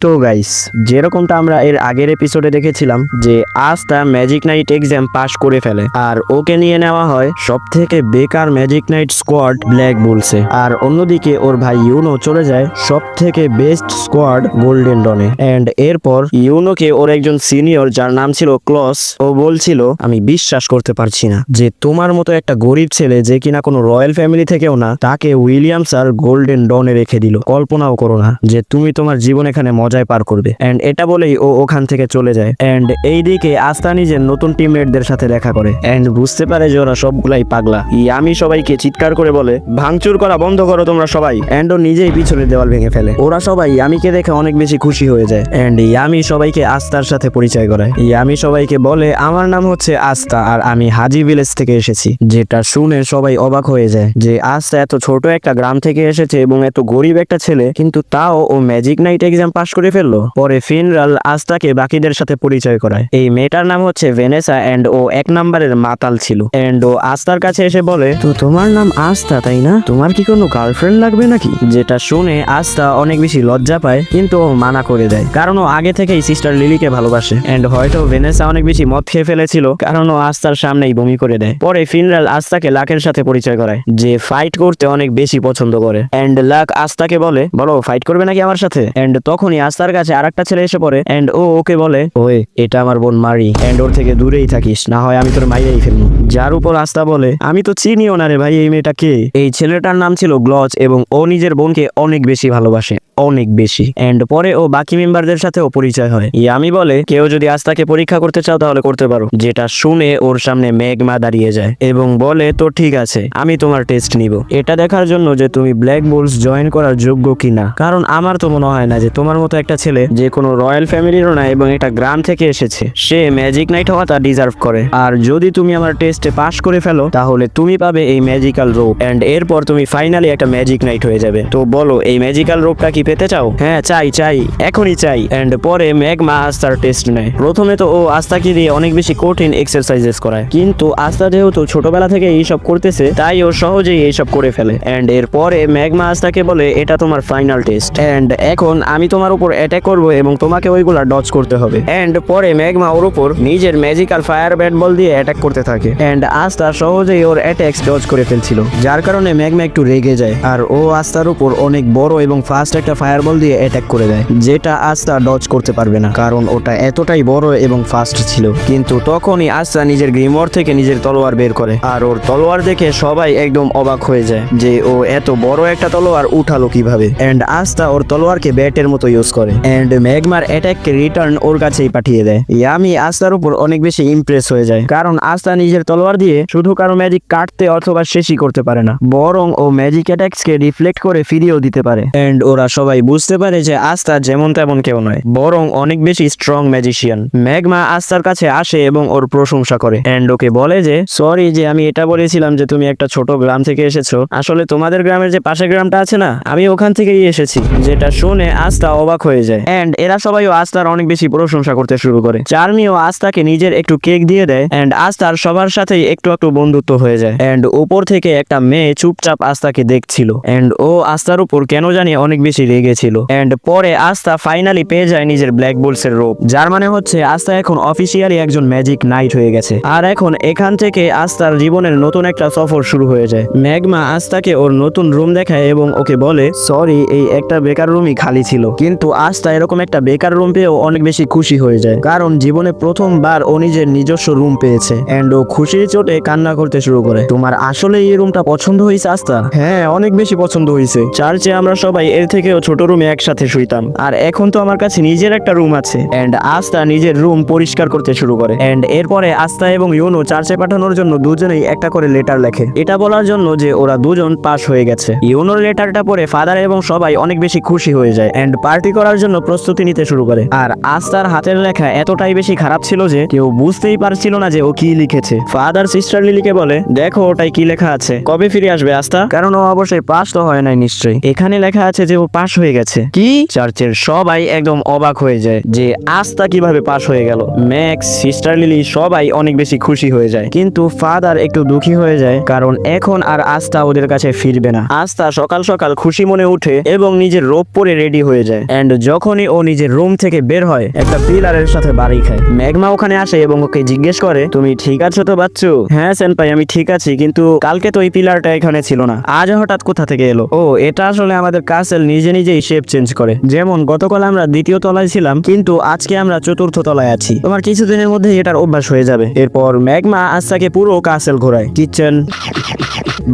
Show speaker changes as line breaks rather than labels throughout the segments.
তো গাইস, যেরকমটা আমরা এর আগের এপিসোডে দেখেছিলাম যে আস্থা ম্যাজিক নাইট এক্সাম পাশ করে ফেলে আর ওকে নিয়ে নেওয়া হয় সব থেকে বেকার ম্যাজিক নাইট স্কোয়াড ব্ল্যাক বুলসে। আর অন্যদিকে ওর ভাই ইউনো চলে যায় সব থেকে বেস্ট স্কোয়াড গোল্ডেন ডনে। এন্ড এরপর ইউনোকে ওর একজন সিনিয়র যার নাম ছিল ক্লস, ও বলছিল আমি বিশ্বাস করতে পারছি না যে তোমার মতো একটা গরিব ছেলে যে কিনা কোনো রয়্যাল ফ্যামিলি থেকেও না, তাকে উইলিয়ামস আর গোল্ডেন ডনে রেখে দিল। কল্পনাও করো না যে তুমি তোমার জীবন এখানে মজায় পার করবে। এন্ড এটা বলেই ও ওখান থেকে চলে যায়। এন্ড এইদিকে আস্থা নিজের নতুন টিমমেটদের সাথে দেখা করে এন্ড বুঝতে পারে যে ওরা সবগুলাই পাগলা। ইয়ামি সবাইকে চিৎকার করে বলে ভাঙচুর করা বন্ধ করো তোমরা সবাই। এন্ড ও নিজেই পিছনের দেওয়াল ভেঙে ফেলে। ওরা সবাই ইয়ামিকে দেখে অনেক বেশি খুশি হয়ে যায়। এন্ড ইয়ামি সবাইকে আস্থার সাথে পরিচয় করায়। ইয়ামি সবাইকে বলে আমার নাম হচ্ছে আস্থা আর আমি হাজি ভিলেজ থেকে এসেছি। যেটা শুনে সবাই অবাক হয়ে যায় যে আস্থা এত ছোট একটা গ্রাম থেকে এসেছে এবং এত গরিব একটা ছেলে, কিন্তু তাও ও ম্যাজিক নাইট এক্সাম পাশ করে ফেললো। পরে ফিনরাল আস্থাকে বাকিদের সাথে পরিচয় করায়। এই মেয়েটার নাম হচ্ছে ভেনেসা এন্ড ও 1 নম্বরের মাতাল ছিল। এন্ড ও আস্থার কাছে এসে বলে তো তোমার নাম আস্থা তাই না, তোমার কি কোনো গার্লফ্রেন্ড লাগবে নাকি? যেটা শুনে আস্থা অনেক বেশি লজ্জা পায়, কিন্তু ও মানা করে দেয় কারণ ও আগে থেকেই সিস্টার লিলিকে ভালোবাসে। এন্ড হয়তো ভেনেসা অনেক বেশি মদ খেয়ে ফেলেছিল কারণ ও আস্থার সামনেই বমি করে দেয়। পরে ফিনরাল আস্থাকে লাকের সাথে পরিচয় করায় যে ফাইট করতে অনেক বেশি পছন্দ করে। এন্ড লাক আস্থাকে বলে বলো ফাইট করবে নাকি আমার সাথে? এন্ড তখনই আস্থার কাছে আরেকটা ছেলে এসে পড়ে এন্ড ও ওকে বলে ওই এটা আমার বোন মারি, এন্ড ওর থেকে দূরেই থাকিস, না হয় আমি তোর মাইরেই ফেলবো। যার উপর আস্থা বলে আমি তো চিনিও না রে ভাই, এই মেয়েটা কে? এই ছেলেটার নাম ছিল গ্লচ এবং ও নিজের বোনকে অনেক বেশি ভালোবাসে, অনেক বেশি। এন্ড পরে ও বাকি মেম্বারদের সাথেও পরিচয় হয়। ইয়ামি বলে কেউ যদি আস্থাকে পরীক্ষা করতে চাও তাহলে করতে পারো। যেটা শুনে ওর সামনে মেঘমা দাঁড়িয়ে যায় এবং বলে তো ঠিক আছে, আমি তোমার টেস্ট নিব এটা দেখার জন্য যে তুমি ব্ল্যাক বুলস জয়েন করার যোগ্য কিনা। কারণ আমার তো মনে হয় না যে তোমার মতো একটা ছেলে যে কোনো রয়্যাল ফ্যামিলিরও না এবং একটা গ্রাম থেকে এসেছে সে ম্যাজিক নাইট হওয়াটা ডিজার্ভ করে। আর যদি তুমি আমার টেস্টে পাস করে ফেলো তাহলে তুমি পাবে এই ম্যাজিক্যাল রোপ এন্ড এরপর তুমি ফাইনালি একটা ম্যাজিক নাইট হয়ে যাবে। তো বলো এই ম্যাজিক্যাল রোপটা কি পেতে চাও? হ্যাঁ চাই, এখনই চাই। এন্ড পরে মেঘমা আস্থার টেস্ট নেয়। প্রথমে তো ও আস্থাকে দিয়ে অনেক বেশি কঠিন এক্সারসাইজেস করায়, কিন্তু আস্থা যেহেতু ছোটবেলা থেকে এইসব করতেছে তাই ও সহজেই এইসব করে ফেলে। এন্ড এরপরে মেঘমা আস্থাকে বলে এটা তোমার ফাইনাল টেস্ট এন্ড এখন আমি তোমার উপর অ্যাটাক করব এবং তোমাকে ওইগুলা ডজ করতে হবে। এন্ড পরে মেঘমা ওর উপর নিজের ম্যাজিক্যাল ফায়ার ব্যাট বল দিয়ে অ্যাটাক করতে থাকে এন্ড আস্থা সহজেই ওর অ্যাটাক্স ডজ করে ফেলছিল, যার কারণে মেঘমা একটু রেগে যায় আর ও আস্থার উপর অনেক বড় এবং ফাস্ট একটা ফায়ার বল দিয়ে অ্যাটাক করে দেয়, যেটা আস্থা ডজ করতে পারবে না কারণ ওটা এতটাই বড় এবং ফাস্ট ছিল। কিন্তু তখনই আস্থা নিজের গ্রিমওয়ার থেকে নিজের তলোয়ার বের করে আর ওর তলোয়ার দেখে সবাই একদম অবাক হয়ে যায় যে ও এত বড় একটা তলোয়ার উঠালো কিভাবে। এন্ড আস্থা ওর তলোয়ারকে ব্যাটের মতো ইউজ করে এন্ড মেঘমার অ্যাটাককে রিটার্ন ওর কাছেই পাঠিয়ে দেয়। ইয়ামি আস্থার উপর অনেক বেশি ইমপ্রেস হয়ে যায় কারণ আস্থা নিজের তলোয়ার দিয়ে শুধু কারো ম্যাজিক কাটতে অথবা শেষই করতে পারে না, বরং ও ম্যাজিক অ্যাটাকসকে রিফ্লেক্ট করে ফিরিয়েও দিতে পারে। এন্ড ওরা সবাই বুঝতে পারে যে আস্থা যেমন তেমন কেউ নয়, বরং অনেক বেশি স্ট্রং ম্যাজিশিয়ান। মেঘমা আস্থার কাছে আসে এবং ওর প্রশংসা করে এন্ড ওকে বলে যে সরি যে আমি এটা বলেছিলাম যে তুমি একটা ছোট গ্রাম থেকে এসেছো, আসলে তোমাদের গ্রামের যে পাশের গ্রামটা আছে না, আমি ওখান থেকেই এসেছি। যেটা শুনে আস্থা অবাক হয়ে যায় এন্ড এরা সবাইও আস্থার অনেক বেশি প্রশংসা করতে শুরু করে। চার্মিও আস্থাকে নিজের একটু কেক দিয়ে দেয় এন্ড আস্থার সবার সাথেই একটু একটু বন্ধুত্ব হয়ে যায়। এন্ড উপর থেকে একটা মেয়ে চুপচাপ আস্থাকে দেখছিল এন্ড ও আস্থার উপর কেন জানি অনেক বেশি রেগেছিল। এন্ড পরে আস্থা ফাইনালি পেয়ে যায় নিজের ব্ল্যাক বুলসের রোপ, যার মানে হচ্ছে আস্থা এখন অফিসিয়ালি একজন ম্যাজিক নাইট হয়ে গেছে। আর এখন এখান থেকে আস্থার জীবনের নতুন একটা সফর শুরু হয়ে যায়। মেঘমা আস্থাকে ওর নতুন রুম দেখায় এবং ওকে বলে সরি এই একটা বেকার রুমই খালি ছিল। কিন্তু আস্থা এরকম একটা বেকার রুম পেয়েও অনেক বেশি খুশি হয়ে যায় কারণ জীবনে প্রথমবার ও নিজের নিজস্ব রুম পেয়েছে। এন্ড ও খুশির চোটে কান্না করতে শুরু করে। তোমার আসলে এই রুমটা পছন্দ হয়েছে আস্থা? হ্যাঁ অনেক বেশি পছন্দ হয়েছে, চার্চে আমরা সবাই এর থেকেও ছোট রুমে একসাথে শুইতাম আর এখন তো আমার কাছে নিজের একটা রুম আছে। এন্ড আস্থা নিজের রুম পরিষ্কার করতে শুরু করে এন্ড এরপরে আস্থা এবং ইউনো চার্চে পাঠানোর জন্য দুজনেই একটা করে লেটার লেখে, এটা বলার জন্য যে ওরা দুজন পাস হয়ে গেছে। ইউনোর লেটারটা পড়ে ফাদার এবং সবাই অনেক বেশি খুশি হয়ে যায় এন্ড পার্টি করার জন্য প্রস্তুতি নিতে শুরু করে। আর আস্থার হাতের লেখা এতটাই বেশি খারাপ ছিল যে কেউ বুঝতেই পারছিল না যে ও কি লিখেছে। ফাদার সিস্টার লিলিকে বলে দেখো ওটাই কি লেখা আছে, কবে ফিরে আসবে আস্থা? কারণ ও অবশ্যই পাস তো হয় নাই নিশ্চয়ই, এখানে লেখা আছে যে ও পাস পাশ হয়ে গেছে। কি? চার্চের সবাই একদম অবাক হয়ে যায় যে আস্থা কিভাবে পাশ হয়ে গেল। ম্যাক্স, সিস্টার লিলি সবাই অনেক বেশি খুশি হয়ে যায়, কিন্তু ফাদার একটু দুঃখী হয়ে যায়, কারণ এখন আর আস্থা ওদের কাছে ফিরবে না। আস্থা সকাল সকাল খুশি মনে উঠে এবং নিজের রোব পরে রেডি হয়ে যায়। এন্ড যখনই ও নিজের রুম থেকে বের হয়, একটা পিলারের সাথে বাড়ি খায়। ম্যাগমা ওখানে আসে এবং ওকে জিজ্ঞেস করে, তুমি ঠিক আছো তো বাচ্চু? হ্যাঁ সেনপাই, আমি ঠিক আছি, কিন্তু কালকে তো এই পিলারটা এখানে ছিল না, আজ হঠাৎ কোথা থেকে এলো? ও, এটা আসলে আমাদের কাসেল নিজে নিজেই শেপ চেঞ্জ করে। যেমন গতকাল আমরা দ্বিতীয় তলায় ছিলাম, কিন্তু আজকে আমরা চতুর্থ তলায় আছি। তোমার কিছুদিনের মধ্যে এটার অভ্যাস হয়ে যাবে। এরপর ম্যাগমা আস্তাকে পুরো কাসেল ঘোরায়, কিচেন,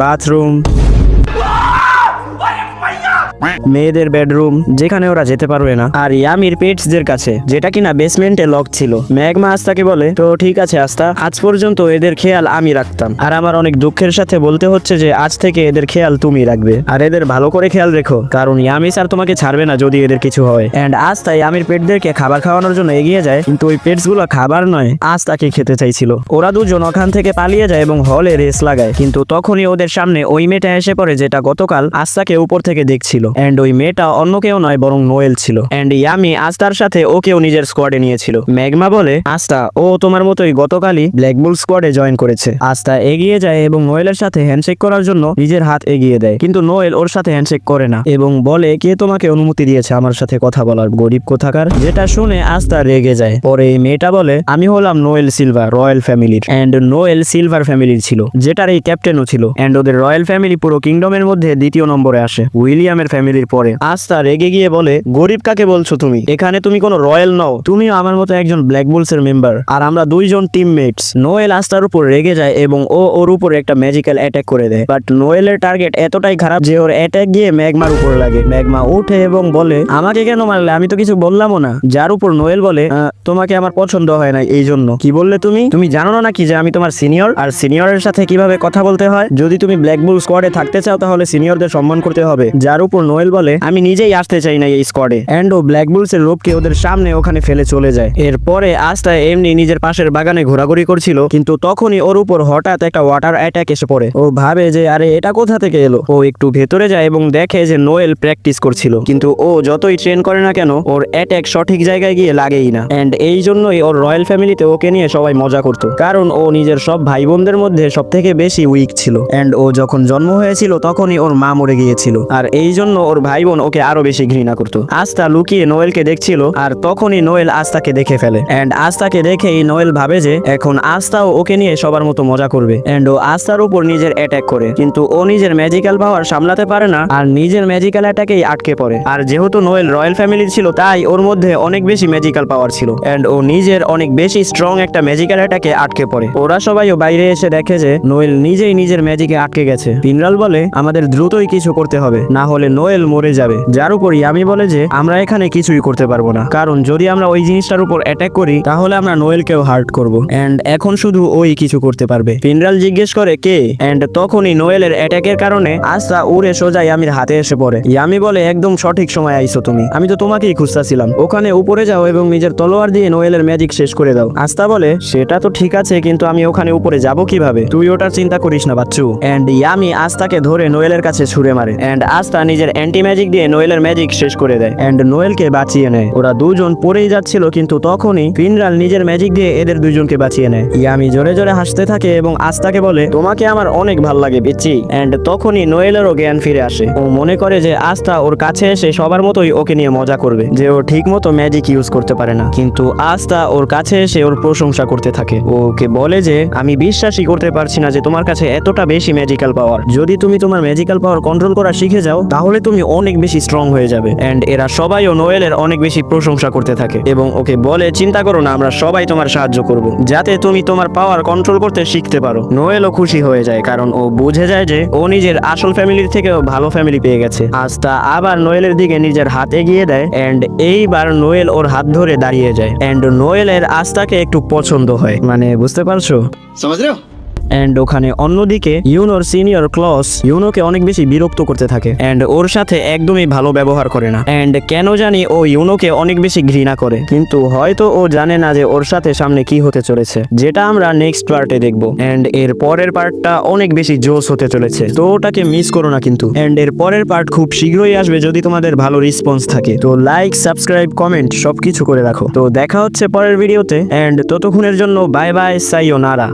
বাথরুম, মেয়েদের বেডরুম যেখানে ওরা যেতে পারবে না, আর ইয়ামির পেটসদের কাছে যেটা কিনা বেসমেন্টে লক ছিল। ম্যাগমা আস্তাকে বলে, তো ঠিক আছে আস্তা, আজ পর্যন্ত এদের খেয়াল আমি রাখতাম, আর আমার অনেক দুঃখের সাথে বলতে হচ্ছে যে আজ থেকে এদের খেয়াল তুমি রাখবে, আর এদের ভালো করে খেয়াল রেখো, কারণ ইয়ামি স্যার তোমাকে ছাড়বে না যদি এদের কিছু হয়। এন্ড আস্তা ইয়ামির পেটদেরকে খাবার খাওয়ানোর জন্য এগিয়ে যায়, কিন্তু ওই পেটস গুলো খাবার নয়, আস্তাকে খেতে চাইছিল। ওরা দুজন ওখান থেকে পালিয়ে যায় এবং হলে রেস লাগায়, কিন্তু তখনই ওদের সামনে ওই মেয়েটা এসে পড়ে যেটা গতকাল আস্তাকে উপর থেকে দেখছিল। এন্ড ওই মেয়েটা অন্য কেউ নয় বরং নোয়েল ছিল। এন্ড ইয়ামি আস্তার সাথে ওকেও নিজের স্কোয়াডে নিয়েছিল। ম্যাগমা বলে, আস্তা ও তোমার মতোই গতকালই ব্ল্যাক বুল স্কোয়াডে জয়েন করেছে। আস্তা এগিয়ে যায় এবং নোয়েলের সাথে হ্যান্ডশেক করার জন্য নিজের হাত এগিয়ে দেয়, কিন্তু নোয়েল ওর সাথে হ্যান্ডশেক করে না এবং বলে, কে তোমাকে অনুমতি দিয়েছে আমার সাথে কথা বলার, গরিব কোথাকার? যেটা শুনে আস্তা রেগে যায়। পরে এই মেয়েটা বলে, আমি হলাম নোয়েল সিলভার, রয়্যাল ফ্যামিলির। এন্ড নোয়েল সিলভার ফ্যামিলির ছিল, যেটার এই ক্যাপ্টেনও ছিল। এন্ড ওদের রয়্যাল ফ্যামিলি পুরো কিংডমের মধ্যে দ্বিতীয় নম্বরে আসে, উইলিয়ামের ফ্যামিলির পরে। আস্তা রেগে গিয়ে বলে, গরিব কাকে বলছো তুমি? এখানে তুমি কোনো রয়্যাল নও, তুমিও আমার মতো একজন ব্ল্যাক বুলসের মেম্বার, আর আমরা দুইজন টিমমেটস। নোয়েল আস্তার উপর রেগে যায় এবং ও ওর উপর একটা ম্যাজিক্যাল অ্যাটাক করে দেয়, বাট নোয়েলের টার্গেট এতটাই খারাপ যে ওর অ্যাটাক গিয়ে ম্যাগমার উপর লাগে। ম্যাগমা উঠে এবং বলে, আমাকে কেন মারলে? আমি তো কিছু বললামও না। যার উপর নোয়েল বলে, তোমাকে আমার পছন্দ হয় না এই জন্য। কি বললে তুমি? তুমি জানো না নাকি যে আমি তোমার সিনিয়র, আর সিনিয়রের সাথে কিভাবে কথা বলতে হয়? যদি তুমি ব্ল্যাক বুল স্কোয়াডে থাকতে চাও তাহলে সিনিয়রদের সম্মান করতে হবে। যার উপর নোয়েল বলে, আমি নিজেই আসতে চাই না এই স্কোয়াডে। এন্ড ও ব্ল্যাক বুলসের রূপকে ওদের সামনে ওখানে ফেলে চলে যায়। এরপরে আস্তা এমনি নিজের পাশের বাগানে ঘোরাঘুরি করছিল, কিন্তু তখনই ওর উপর হঠাৎ একটা ওয়াটার অ্যাটাক এসে পড়ে। ও ভাবে যে আরে এটা কোথা থেকে এলো। ও একটু ভেতরে যায় এবং দেখে যে নোয়েল প্র্যাকটিস করছিল, কিন্তু ও যতই ট্রেন করে না কেন ওর অ্যাটাক সঠিক জায়গায় গিয়ে লাগেই না। এন্ড এই জন্যই ওর রয়্যাল ফ্যামিলিতে ওকে নিয়ে সবাই মজা করতো, কারণ ও নিজের সব ভাই বোনদের মধ্যে সব থেকে বেশি উইক ছিল। এন্ড ও যখন জন্ম হয়েছিল তখনই ওর মা মরে গিয়েছিল, আর এই জন্য ওর ভাই বোন ওকে আরো বেশি ঘৃণা করতো। আস্তা লুকিয়ে নোয়েলকে দেখছিল, আর তখনই নোয়েল আস্তাকে দেখে ফেলে। এন্ড আস্তাকে দেখেই নোয়েল ভাবে যে এখন আস্তাও ওকে নিয়ে সবার মতো মজা করবে। এন্ড ও আস্তার উপর নিজের অ্যাটাক করে, কিন্তু ও নিজের ম্যাজিক্যাল পাওয়ার সামলাতে পারে না, আর নিজের ম্যাজিক্যাল অ্যাটাকেই আটকে পড়ে। আর যেহেতু নোয়েল রয়্যাল ফ্যামিলির ছিল, তাই ওর মধ্যে অনেক বেশি ম্যাজিক্যাল পাওয়ার ছিল। এন্ড ও নিজের অনেক বেশি স্ট্রং একটা ম্যাজিক্যাল অ্যাটাকে আটকে পড়ে। ওরা সবাইও বাইরে এসে দেখে যে নোয়েল নিজেই নিজের ম্যাজিকে আটকে গেছে। পিনরাল বলে, আমাদের দ্রুতই কিছু করতে হবে, না হলে নোয়েল মরে যাবে। যার উপর ইয়ামি বলে যে আমরা এখানে কিছুই করতে পারবো না, কারণ যদি আমরা ওই জিনিসটার উপর অ্যাটাক করি তাহলে আমরা নোয়েলকেও হার্ট করব, এন্ড এখন শুধু ওই কিছু করতে পারবে। পিনরাল জিজ্ঞেস করে কে, এন্ড তখনই নোয়েলের অ্যাটাকের কারণে আস্তা উড়ে সোজা ইয়ামির হাতে এসে পড়ে। ইয়ামি বলে, একদম সঠিক সময় আইছো তুমি, আমি তো তোমাকেই খুঁজতেছিলাম। ওখানে উপরে যাও এবং নিজের তলোয়ার দিয়ে নোয়েলের ম্যাজিক শেষ করে দাও। আস্তা বলে, সেটা তো ঠিক আছে, কিন্তু আমি ওখানে উপরে যাব কিভাবে? তুই ওটার চিন্তা করিস না বাচ্চু। এন্ড ইয়ামি আস্তাকে ধরে নোয়েলের কাছে ছুঁড়ে মারে, এন্ড আস্তা নিজের অ্যান্টি ম্যাজিক দিয়ে নোয়েলের ম্যাজিক শেষ করে দেয় এন্ড নোয়েলকে বাঁচিয়ে নেয়। ওরা দুজন পড়েই যাচ্ছিল, কিন্তু তখনই পিনরাল নিজের ম্যাজিক দিয়ে এদের দুজনকে বাঁচিয়ে নেয়। ইয়ামি জোরে জোরে হাসতে থাকে এবং আস্তাকে বলে, তোমাকে আমার অনেক ভাল লাগে পিচ্চি। এন্ড তখনই নোয়েলেরও জ্ঞান ফিরে আসে। ও মনে করে যে আস্তা ওর কাছে এসে সবার মতোই ওকে নিয়ে মজা করবে, যে ও ঠিক মতো ম্যাজিক ইউজ করতে পারে না। কিন্তু আস্তা ওর কাছে এসে ওর প্রশংসা করতে থাকে। ওকে বলে যে আমি বিশ্বাসই করতে পারছি না যে তোমার কাছে এতটা বেশি ম্যাজিক্যাল পাওয়ার। যদি তুমি তোমার ম্যাজিক্যাল পাওয়ার কন্ট্রোল করা শিখে যাও তাহলে তুমি অনেক বেশি স্ট্রং হয়ে যাবে। এন্ড এরা সবাইও নোয়েলের অনেক বেশি প্রশংসা করতে থাকে এবং ওকে বলে, চিন্তা করো না, আমরা সবাই তোমার সাহায্য করব, যাতে তুমি তোমার পাওয়ার কন্ট্রোল করতে শিখতে পারো। নোয়েলও খুশি হয়ে যায়, কারণ ও বুঝে যায় যে ও নিজের আসল ফ্যামিলির থেকেও ভালো ফ্যামিলি পেয়ে গেছে। আস্তা আবার নোয়েলের দিকে নিজের হাত এগিয়ে দেয়, এন্ড এইবার নোয়েল ওর হাত ধরে দাঁড়িয়ে যায়। এন্ড নোয়েলের আস্তাকে একটু পছন্দ হয়, মানে বুঝতে পারছো? এন্ড ওখানে অন্যদিকে ইউনোর সিনিয়র ক্লস ইউনোকে অনেক বেশি বিরক্ত করতে থাকে এন্ড ওর সাথে একদমই ভালো ব্যবহার করে না এন্ড কেন জানি ও ইউনোকে অনেক বেশি ঘৃণা করে, কিন্তু হয়তো ও জানে না যে ওর সাথে সামনে কি হতে চলেছে, যেটা আমরা নেক্সট পার্টে দেখবো। এন্ড এর পরের পার্টটা অনেক বেশি জোস হতে চলেছে, তো ওটাকে মিস করো না কিন্তু। এন্ড এর পরের পার্ট খুব শীঘ্রই আসবে যদি তোমাদের ভালো রেসপন্স থাকে, তো লাইক সাবস্ক্রাইব কমেন্ট সবকিছু করে রাখো। তো দেখা হচ্ছে পরের ভিডিওতে, এন্ড ততক্ষণের জন্য বাই বাই, সাইয়োনারা।